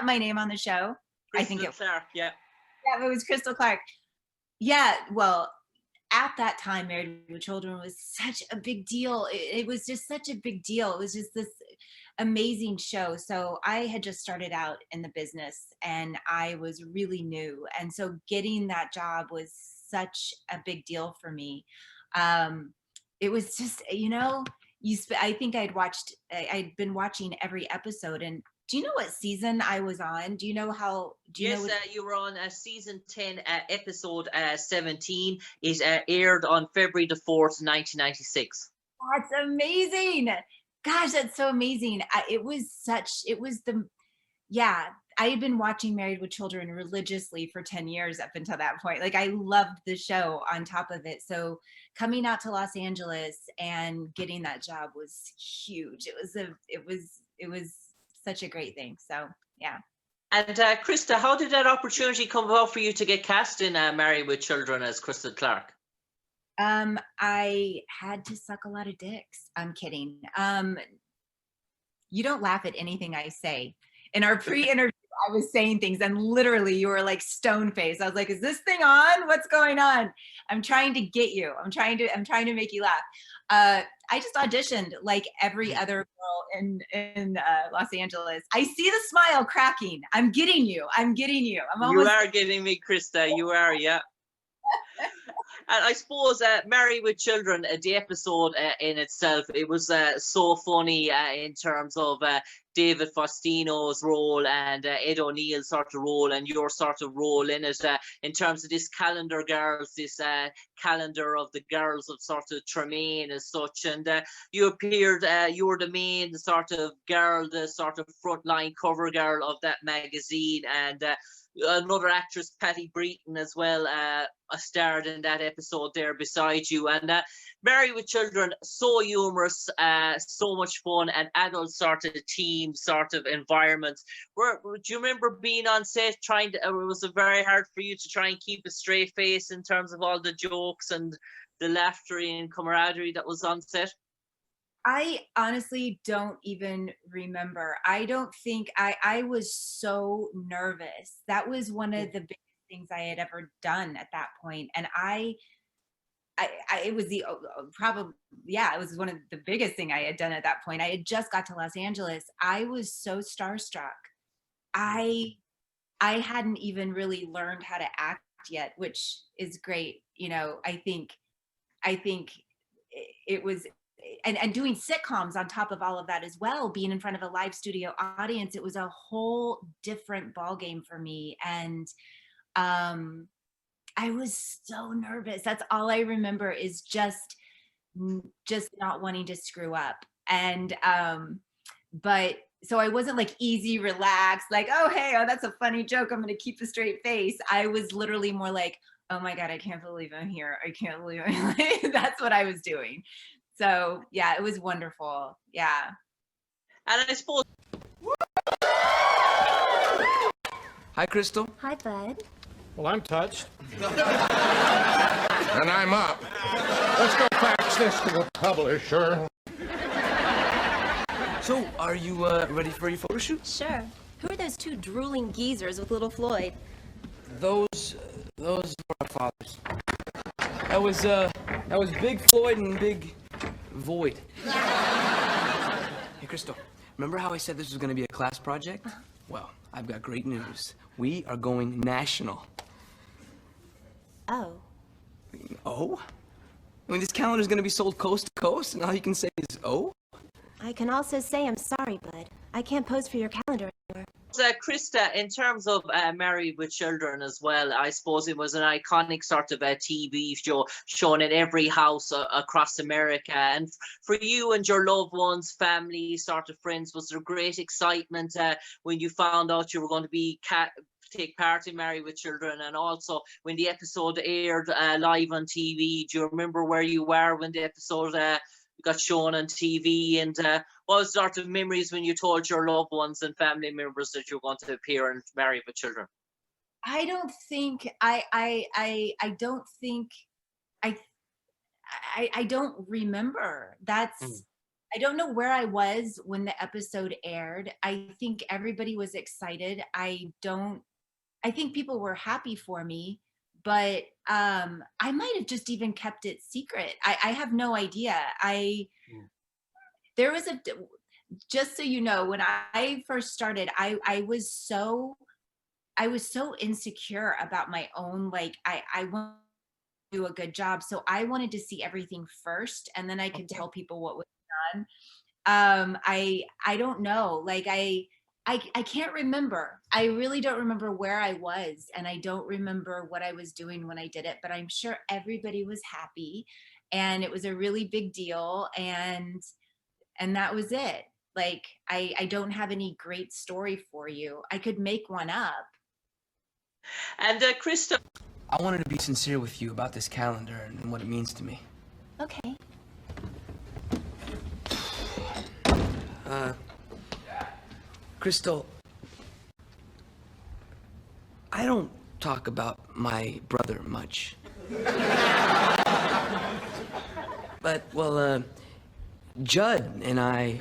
have my name on the show. I think Crystal Clark, yeah. Yeah, it was Crystal Clark. Yeah, well, at that time, Married with Children was such a big deal. It was just such a big deal. It was just this amazing show. So I had just started out in the business and I was really new. And so getting that job was such a big deal for me. Um, it was just, I think I'd been watching every episode. And do you know what season I was on? Do you know Yes, you were on season 10, episode 17. It aired on February the 4th, 1996. That's amazing. Gosh, that's so amazing. Yeah, I had been watching Married with Children religiously for 10 years up until that point. Like I loved the show on top of it. So coming out to Los Angeles and getting that job was huge. It was such a great thing. So yeah. And Krista, how did that opportunity come about for you to get cast in Married with Children as Crystal Clark? I had to suck a lot of dicks. I'm kidding. You don't laugh at anything I say. In our pre-interview, I was saying things and literally you were like stone faced. I was like, is this thing on? What's going on? I'm trying to get you. I'm trying to make you laugh. I just auditioned like every other girl in Los Angeles. I see the smile cracking. I'm getting you. You are getting me, Krista. You are, yeah. And I suppose Married with Children, the episode in itself, it was so funny in terms of David Faustino's role and Ed O'Neill's sort of role and your sort of role in it, in terms of this calendar girls, this calendar of the girls of sort of Tremaine as such. And you appeared, you were the main sort of girl, the sort of frontline cover girl of that magazine. And another actress, Patty Breton, as well, starred in that episode there beside you. And Married with Children, so humorous, so much fun, and adult sort of team sort of environment. Do you remember being on set was it very hard for you to try and keep a straight face in terms of all the jokes and the laughter and camaraderie that was on set? I honestly don't even remember. I don't think I was so nervous. That was one of the biggest things I had ever done at that point. And it was it was one of the biggest thing I had done at that point. I had just got to Los Angeles. I was so starstruck. I hadn't even really learned how to act yet, which is great. I think it was, and doing sitcoms on top of all of that as well, being in front of a live studio audience, it was a whole different ballgame for me. And I was so nervous. That's all I remember is just not wanting to screw up. And but so I wasn't like easy, relaxed, like, oh hey, that's a funny joke, I'm gonna keep a straight face. I was literally more like, oh my God, I can't believe I'm here. I can't believe I'm that's what I was doing. So yeah, it was wonderful. Yeah. And I suppose. Hi, Crystal. Hi, Bud. Well, I'm touched. And I'm up. Let's go fax this to the publisher. So, are you ready for your photo shoot? Sure. Who are those two drooling geezers with little Floyd? Those were our fathers. That was Big Floyd and Big Void. Hey, Crystal, remember how I said this was going to be a class project? Well, I've got great news. We are going national. Oh. Oh? I mean, this calendar's going to be sold coast to coast, and all you can say is, oh? I can also say I'm sorry, Bud. I can't pose for your calendar anymore. Krista, in terms of Married with Children as well, I suppose it was an iconic sort of a TV show shown in every house across America. And for you and your loved ones, family, sort of friends, was there great excitement when you found out you were going to be take part in Married with Children? And also when the episode aired live on TV, do you remember where you were when the episode got shown on TV? And what was sort of memories when you told your loved ones and family members that you were going to appear in Married with Children? I don't think I don't think I don't remember. I don't know where I was when the episode aired. I think everybody was excited. I think people were happy for me, but I might have just even kept it secret. I have no idea. There was just so you know, when I first started, I was so insecure about my own, like, I want to do a good job. So I wanted to see everything first, and then I could tell people what was done. I don't know. Like I can't remember. I really don't remember where I was, and I don't remember what I was doing when I did it, but I'm sure everybody was happy, and it was a really big deal, and that was it. Like I don't have any great story for you. I could make one up. And Krista, I wanted to be sincere with you about this calendar and what it means to me. Okay. Crystal, I don't talk about my brother much. But, well, Judd and I,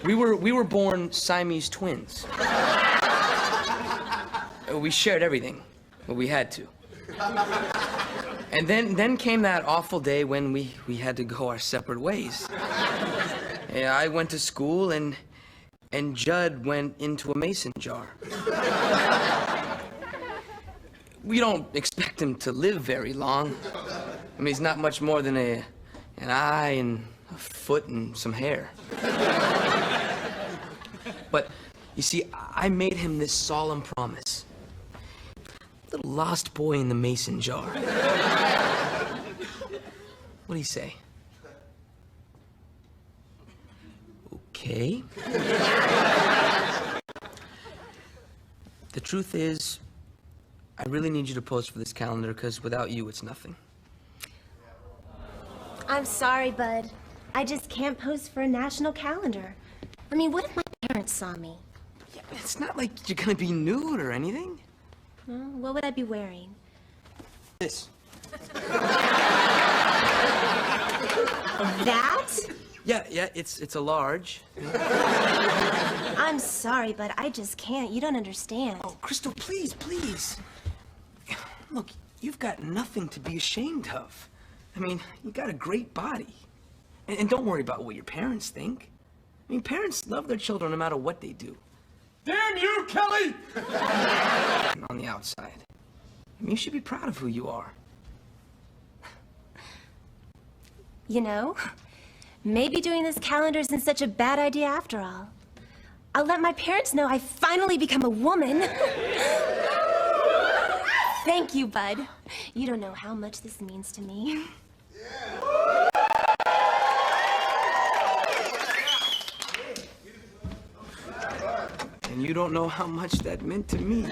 we were born Siamese twins. We shared everything, but we had to. And then came that awful day when we had to go our separate ways. Yeah, I went to school and Judd went into a mason jar. We don't expect him to live very long. I mean, he's not much more than an eye and a foot and some hair. But you see, I made him this solemn promise. Little lost boy in the mason jar. What do you say? Okay. The truth is, I really need you to pose for this calendar, because without you, it's nothing. I'm sorry, Bud. I just can't pose for a national calendar. I mean, what if my parents saw me? Yeah, it's not like you're gonna be nude or anything. Well, what would I be wearing? This. That? Yeah, it's a large. I'm sorry, but I just can't. You don't understand. Oh, Crystal, please. Look, you've got nothing to be ashamed of. I mean, you got a great body. And don't worry about what your parents think. I mean, parents love their children no matter what they do. Damn you, Kelly! On the outside. I mean, you should be proud of who you are. You know, maybe doing this calendar isn't such a bad idea after all. I'll let my parents know I finally become a woman. Thank you, Bud. You don't know how much this means to me. And you don't know how much that meant to me.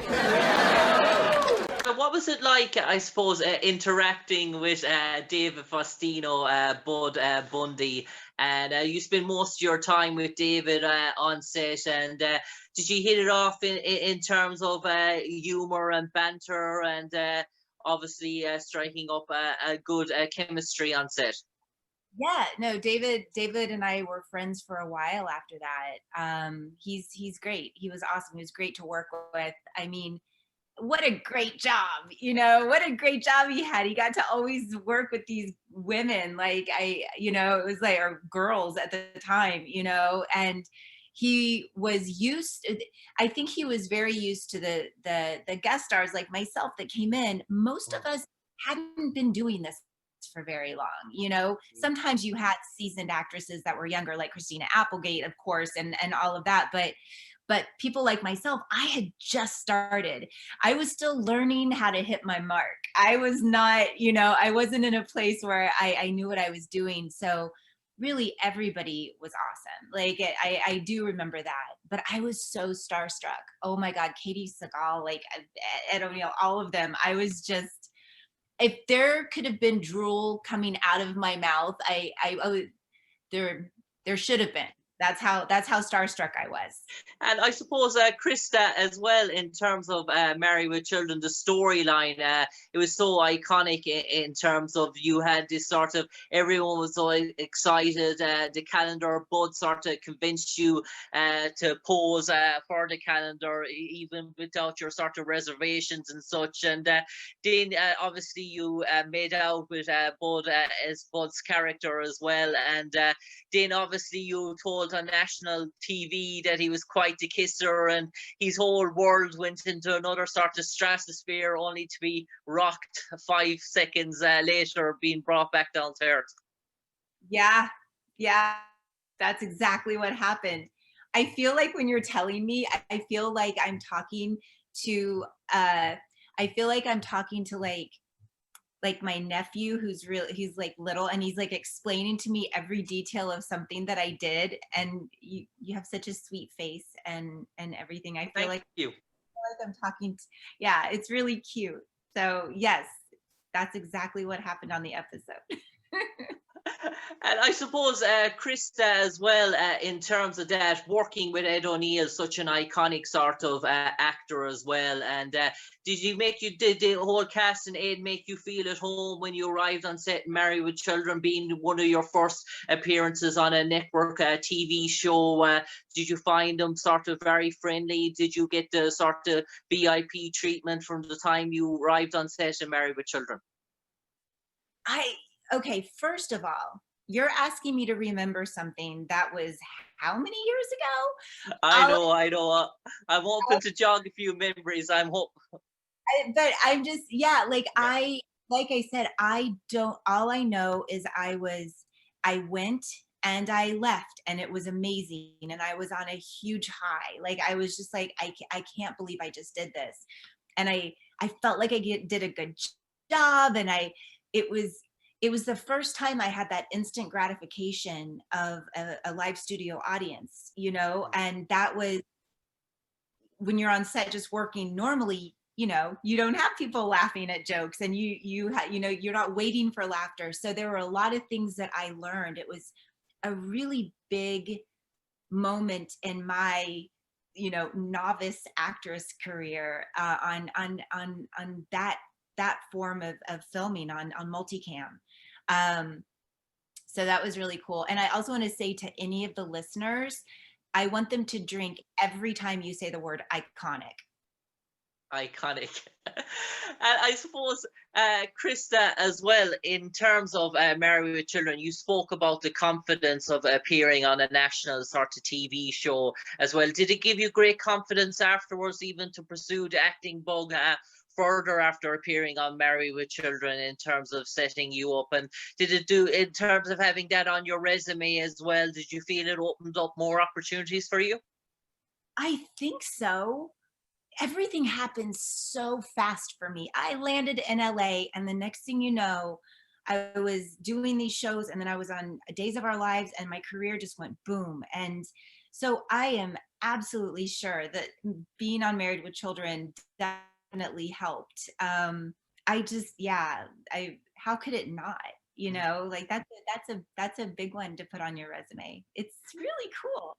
what was it like, I suppose, interacting with David Faustino, Bud Bundy? And you spend most of your time with David on set. And did you hit it off in terms of humor and banter, and obviously striking up a good chemistry on set? Yeah, no, David and I were friends for a while after that. He's great. He was awesome. He was great to work with. I mean, what a great job, what a great job he had. He got to always work with these women, like it was like, or girls at the time, and he was I think he was very used to the guest stars like myself that came in. Most of us hadn't been doing this for very long. Sometimes you had seasoned actresses that were younger, like Christina Applegate, of course, and all of that, but people like myself, I had just started. I was still learning how to hit my mark. I was not, I wasn't in a place where I knew what I was doing. So really everybody was awesome. Like I do remember that, but I was so starstruck. Oh my God, Katie Sagal, like Ed O'Neill, all of them. I was just, if there could have been drool coming out of my mouth, there should have been. That's how starstruck I was. And I suppose Krista as well, in terms of Married with Children, the storyline, it was so iconic in terms of you had this sort of, everyone was so excited, the calendar, Bud sort of convinced you to pose for the calendar, even without your sort of reservations and such. And then obviously you made out with Bud as Bud's character as well. And then obviously you told on national TV that he was quite the kisser, and his whole world went into another sort of stratosphere, only to be rocked 5 seconds later, being brought back down to earth. Yeah, that's exactly what happened. I feel like when you're telling me, I feel like I'm talking to like my nephew he's like little, and he's like explaining to me every detail of something that I did. And you have such a sweet face and everything. I feel Thank you. I'm talking yeah, it's really cute. So yes, that's exactly what happened on the episode. And I suppose Krista as well, in terms of that, working with Ed O'Neill, such an iconic sort of actor as well. And did the whole cast and Ed make you feel at home when you arrived on set Married with Children, being one of your first appearances on a network TV show? Did you find them sort of very friendly? Did you get the sort of VIP treatment from the time you arrived on set in Married with Children? Okay, first of all, you're asking me to remember something that was how many years ago? I know. I'm hoping to jog a few memories. But I'm just, yeah, like I said, all I know is I went and I left, and it was amazing. And I was on a huge high. Like, I was just like, I can't believe I just did this. And I felt like I did a good job. And it was the first time I had that instant gratification of a live studio audience, you know. And that was when you're on set just working normally, you know, you don't have people laughing at jokes, and you know, you're not waiting for laughter. So there were a lot of things that I learned. It was a really big moment in my, you know, novice actress career on that form of filming on multicam. So that was really cool. And I also want to say to any of the listeners, I want them to drink every time you say the word iconic. Iconic. And I suppose, Krista, as well, in terms of Married with Children, you spoke about the confidence of appearing on a national sort of TV show as well. Did it give you great confidence afterwards, even to pursue the acting bug further after appearing on Married with Children, in terms of setting you up? And did it do, in terms of having that on your resume as well, did you feel it opened up more opportunities for you? I think so. Everything happened so fast for me. I landed in LA, and the next thing you know, I was doing these shows, and then I was on Days of Our Lives, and my career just went boom. And so I am absolutely sure that being on Married with Children definitely helped. How could it not? You know, like that's a big one to put on your resume. It's really cool.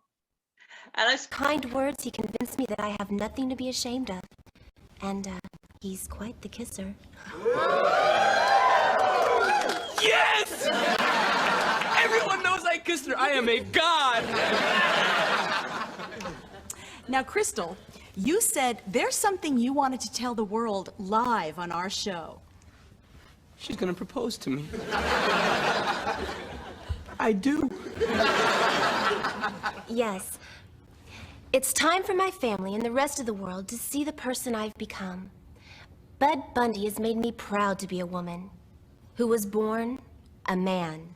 And Kind words, he convinced me that I have nothing to be ashamed of. And he's quite the kisser. Yes! Everyone knows I kissed her. I am a god. Now, Crystal, you said there's something you wanted to tell the world live on our show. She's gonna propose to me. I do. Yes. It's time for my family and the rest of the world to see the person I've become. Bud Bundy has made me proud to be a woman who was born a man.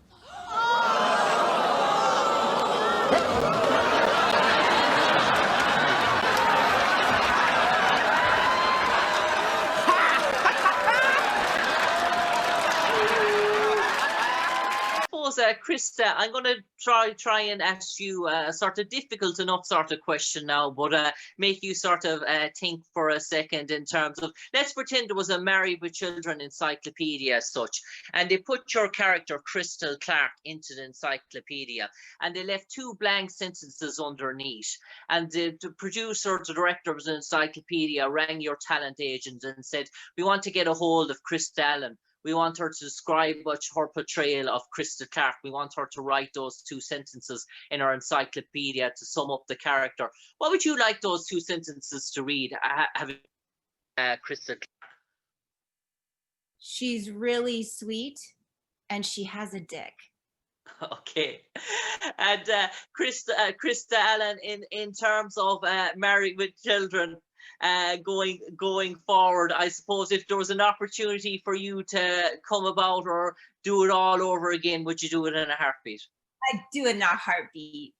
Krista, I'm going to try and ask you a sort of difficult enough sort of question now, but make you sort of think for a second in terms of, let's pretend there was a Married with Children encyclopedia as such, and they put your character, Crystal Clark, into the encyclopedia, and they left 2 blank sentences underneath, and the producer, the director of the encyclopedia rang your talent agent and said, we want to get a hold of Krista Allen. We want her to describe her portrayal of Krista Clark. We want her to write those 2 sentences in our encyclopedia to sum up the character. What would you like those 2 sentences to read? Krista Clark. She's really sweet and she has a dick. Okay. And Krista Allen, in terms of Married with Children, going forward, I suppose if there was an opportunity for you to come about or do it all over again, would you do it in a heartbeat? I'd do it in a heartbeat.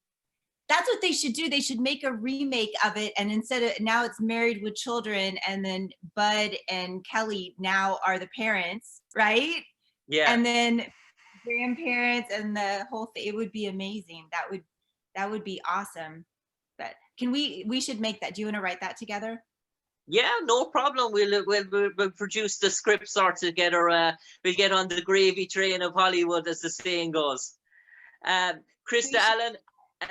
That's what they should do. They should make a remake of it, and instead of, now it's Married with Children, and then Bud and Kelly now are the parents, right? Yeah. And then grandparents and the whole thing. It would be amazing. That would be awesome. But we should make that. Do you want to write that together? Yeah, no problem. We'll produce the scripts all together. We'll get on the gravy train of Hollywood, as the saying goes. Krista Allen,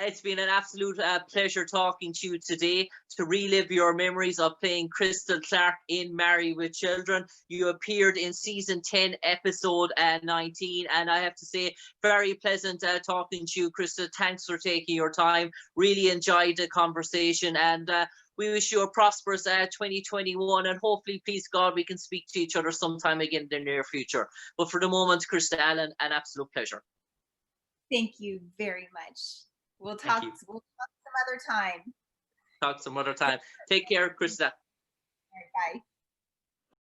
it's been an absolute pleasure talking to you today, to relive your memories of playing Crystal Clark in Married with Children. You appeared in season 10, episode 19, and I have to say, very pleasant talking to you, Krista. Thanks for taking your time. Really enjoyed the conversation, and we wish you a prosperous 2021, and hopefully, please God, we can speak to each other sometime again in the near future. But for the moment, Krista Allen, an absolute pleasure. Thank you very much. We'll talk some other time. Talk some other time. Take care, Krista. All right, bye.